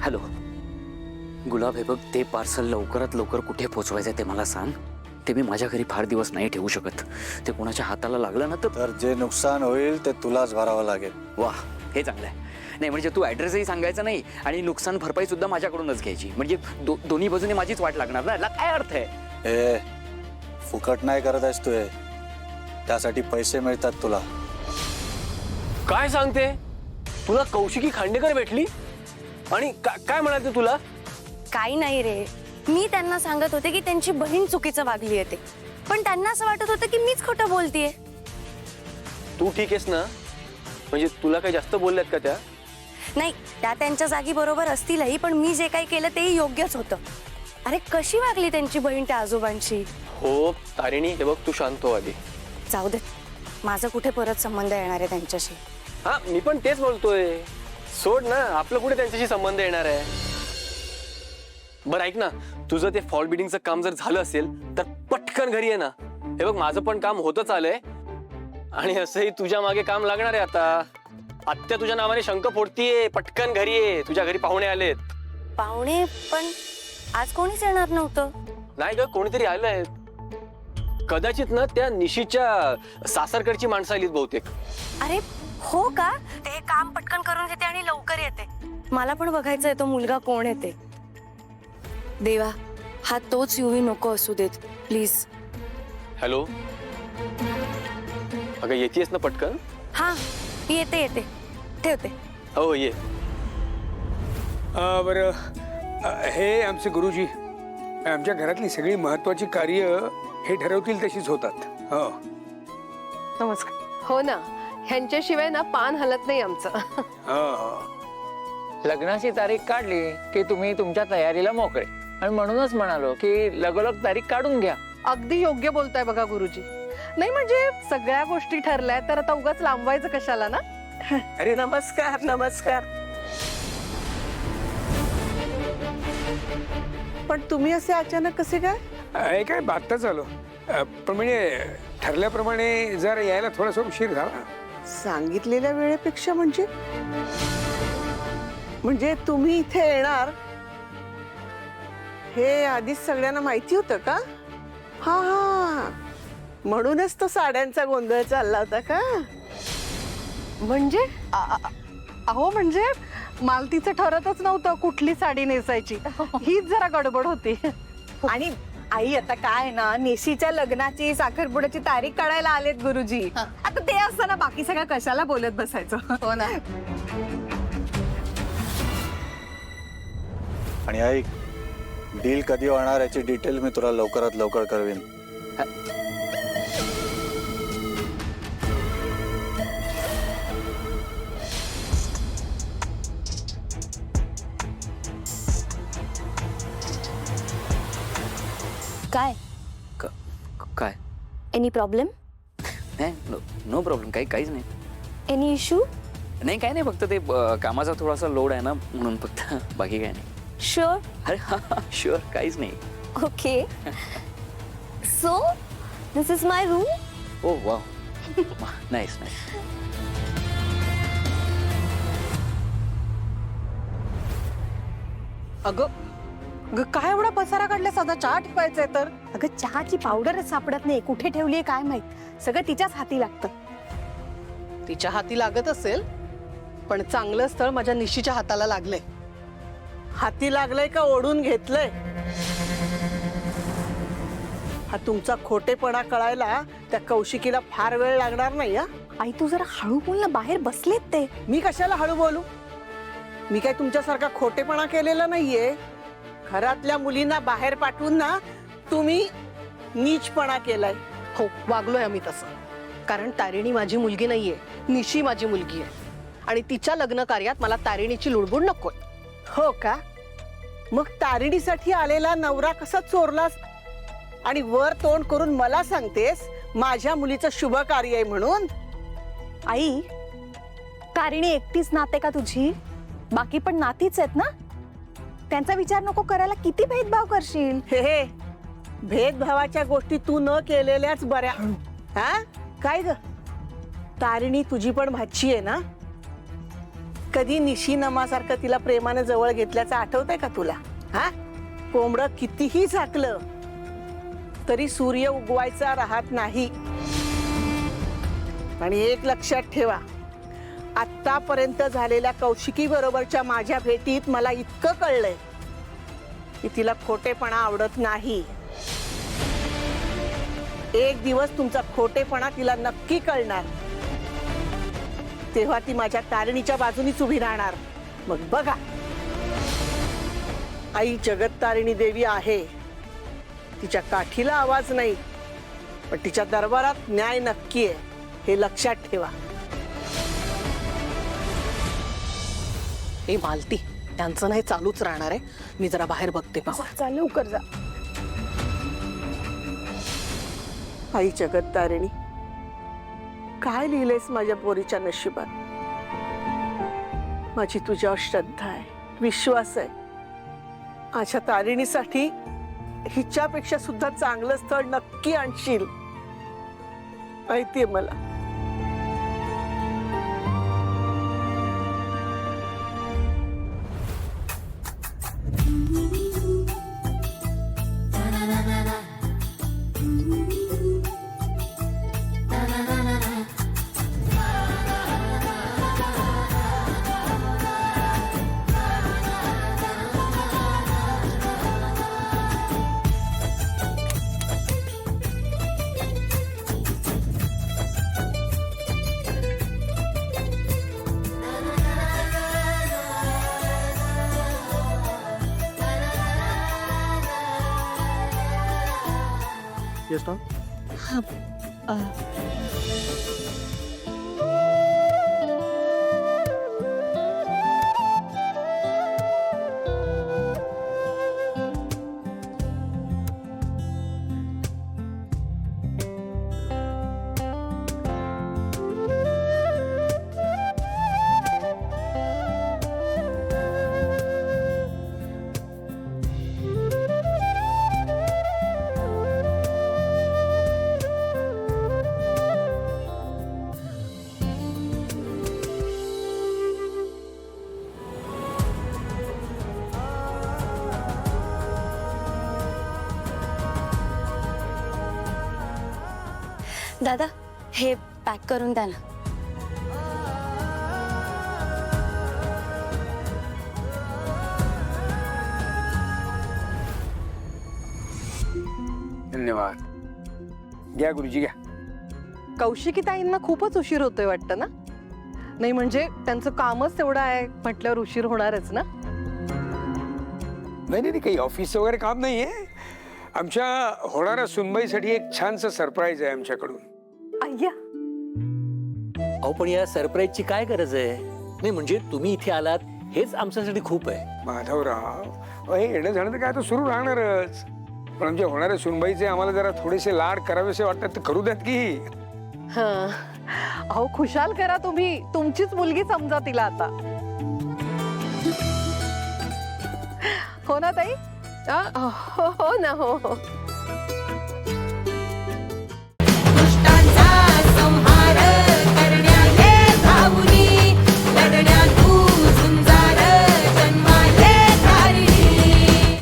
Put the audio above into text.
Hello गुलाब, हे बघ, ते पार्सल लवकरात लवकर कुठे पोहोचवायचं ते मला सांग. ते मी माझ्या घरी फार दिवस नाही ठेवू शकत. ते कोणाच्या हाताला लागलं ना तर जे नुकसान होईल ते तुलाच भरावं लागेल. वाह, हे चांगलं आहे. नाही म्हणजे तू ॲड्रेसही सांगायचा नाही आणि नुकसान भरपाई सुद्धा माझ्याकडूनच घ्यायची. म्हणजे दोन्ही बाजूने माझीच वाट लागणार ना. याला काय अर्थ आहे? ए, फुकट नाही करत आहेस तू. त्यासाठी पैसे मिळतात तुला. काय सांगते? तुला कौशिकी खांडेकर भेटली आणि काय म्हणाले तुला? काही नाही रे, मी त्यांना सांगत होते की त्यांची बहीण चुकीचं वागली आहे ते, पण त्यांना असं वाटत होतं की मीच खोटं बोलतेय. तू ठीक आहेस ना? म्हणजे तुला काही जास्त बोलल्यात का त्या? नाही, त्या त्यांच्या जागी बरोबर असतीलही, पण मी जे काही केलं तेही योग्यच होतं. अरे कशी वागली त्यांची बहीण त्या आजोबांशी. हो तारिणी, हे बघ, तू शांत हो आधी. जाऊ दे, माझा कुठे परत संबंध येणार आहे त्यांच्याशी. हा, मी पण तेच बोलतोय. सोड ना, आपलं कुठे त्यांच्याशी संबंध येणार आहे. बरं ऐक ना, तुझं ते फॉल बिडिंगचं काम जर झालं असेल तर पटकन घरी आहे ना. हे बघ, माझं पण काम होतच आलंय आणि असंही तुझ्या मागे काम लागणार आहे आता. आत्या तुझ्या नावाने शंख फोडतीये. पटकन घरी ये, तुझ्या घरी पाहुणे आलेत. पाहुणे? पण आज कोणीच येणार नव्हतं. नाही ग, कोणीतरी आलंय. कदाचित ना त्या निशीच्या सासरकडची माणसं आलीत बहुतेक. अरे हो का? ते काम पटकन करून घेते आणि लवकर येते. मला पण बघायचंय तो मुलगा कोण येते. देवा, हा तोच युवी नको असू देत प्लीज. हॅलो, अगं येतेस ना पटकन? हा येते येते, ठेवते. हो ये. बरं, हे आमचे गुरुजी, आमच्या घरातली सगळी महत्वाची कार्य हे ठरवतील तशीच होतात. हो नमस्कार. हो ना, ह्यांच्याशिवाय ना पान हलत नाही आमचं. लग्नाची तारीख काढली की तुम्ही तुमच्या तयारीला मोकळे, आणि म्हणूनच म्हणालो की लगोलग तारीख काढून घ्या. अगदी योग्य बोलताय बघा गुरुजी. नाही म्हणजे सगळ्या गोष्टी ठरल्या तर आता उगाच लांबवायचं कशाला ना. अरे नमस्कार नमस्कार. पण तुम्ही असे अचानक कसे काय? हे काय बातच आलो, पण म्हणजे ठरल्याप्रमाणे जर यायला थोडासा उशीर झाला. सांगितलेल्या वेळेपेक्षा म्हणजे तुम्ही इथे येणार हे आधीच सगळ्यांना माहिती होतं का? हा हा, म्हणूनच तो साड्यांचा गोंधळ चालला होता का? म्हणजे अहो म्हणजे मालतीचं ठरतच नव्हतं कुठली साडी नेसायची. हीच जरा गडबड होती. आणि आई आता काय ना, नेशीच्या लग्नाची साखरपुड्याची तारीख काढायला आलेत गुरुजी. आता ते असताना बाकी सगळं कशाला बोलत बसायचं. हो ना. आणि ऐक, डील कधी होणार याची डिटेल मी तुला लवकरात लवकर कळवीन. काय? काय? Any problem? नाही, नो प्रॉब्लेम. काहीच नाही. Any issue? नाही, काय नाही, फक्त ते कामाचा थोडासा लोड आहे ना, म्हणून फक्त. बाकी काय नाही. शुअर? अरे हा, शुअर, काहीच नाही. Okay. So this is my room. Oh wow, nice nice. अगं काय एवढा पसारा काढला? साधा चहा ठेवायचंय तर. अगं चहाची पावडरच सापडत नाही, कुठे ठेवली काय माहित. सगळं तिच्याच हाती लागतं. तिच्या हाती लागत असेल, पण चांगलं स्थळ माझ्या निशीच्या हाताला लागलंय. हाती लागलंय का ओढून घेतलंय? हा तुमचा खोटेपणा कळायला त्या कौशिकीला फार वेळ लागणार नाही. हा आई तू जरा हळू बोल ना, बाहेर बसलेत ते. मी कशाला हळू बोलू? मी काय तुमच्यासारखा खोटेपणा केलेला नाहीये. घरातल्या मुलींना बाहेर पाठवून ना तुम्ही नीचपणा केलाय. हो, वागलोय आम्ही तसं. कारण तारिणी माझी मुलगी नाहीये, निशी माझी मुलगी आहे. आणि तिच्या लग्न कार्यात मला तारिणीची लुडबुड नकोय. हो का? मग तारिणीसाठी आलेला नवरा कसा चोरलास आणि वर तोंड करून मला सांगतेस माझ्या मुलीचं शुभ कार्य आहे म्हणून? आई, तारिणी एकटीच नाते का तुझी? बाकी पण नातीच आहेत ना. त्यांचा विचार नको करायला. किती भेदभाव करशील? हे भेदभावाच्या गोष्टी तू न केलेल्याच बऱ्या. हा काय ग, तारिणी तुझी पण भाची आहे ना? कधी निशी नमासारखं तिला प्रेमाने जवळ घेतल्याचं आठवतंय का तुला? हा, कोंबडं कितीही झाकलं तरी सूर्य उगवायचा राहत नाही. आणि एक लक्षात ठेवा, आतापर्यंत झालेल्या कौशिकी बरोबरच्या माझ्या भेटीत मला इतकं कळलंय की तिला खोटेपणा आवडत नाही. एक दिवस तुमचा खोटेपणा तिला नक्की कळणार, तेव्हा ती माझ्या तारिणीच्या बाजूनीच उभी राहणार. मग बघा, आई जगत्तारिणी देवी आहे, तिच्या काठीला आवाज नाही, पण तिच्या दरबारात न्याय नक्की आहे, हे लक्षात ठेवा. ए मालती, त्यांचं नाही चालूच राहणार आहे. मी जरा बाहेर बघते. चाल लवकर जा. आई जगत्तारिणी, काय लिहिलेस माझ्या पोरीच्या नशिबात? माझी तुझ्यावर श्रद्धा आहे, विश्वास आहे. माझ्या तारिणीसाठी हिच्यापेक्षा सुद्धा चांगलं स्थळ नक्की आणशील, माहितीये मला. Yes ma'am. दादा, हे पॅक करून द्या ना. धन्यवाद. घ्या गुरुजी, घ्या. कौशिकी ताईंना खूपच उशीर होतोय वाटतं ना? नाही म्हणजे त्यांचं कामच तेवढं आहे म्हटल्यावर उशीर होणारच ना. नाही नाही, काही ऑफिस वगैरे काम नाहीये. आमच्या होणाऱ्या सुनबाईसाठी एक छानसं सरप्राईज आहे आमच्याकडून. अय्या, अहो पण या सरप्राईजची काय गरज आहे? नाही म्हणजे तुम्ही इथे आलात हेच आमच्यासाठी खूप आहे. माधवराव, हे येणं जाणं तर काय तो सुरू राहणारच, पण आमच्या होणाऱ्या सुनबाईचे आम्हाला जरा थोडेसे लाड करावेसे वाटतात, तर करू द्यात की. हं. अहो खुशाल करा तुम्ही, तुमचीच मुलगी समजा तिला आता. हो ना ताई? हो ना, हो.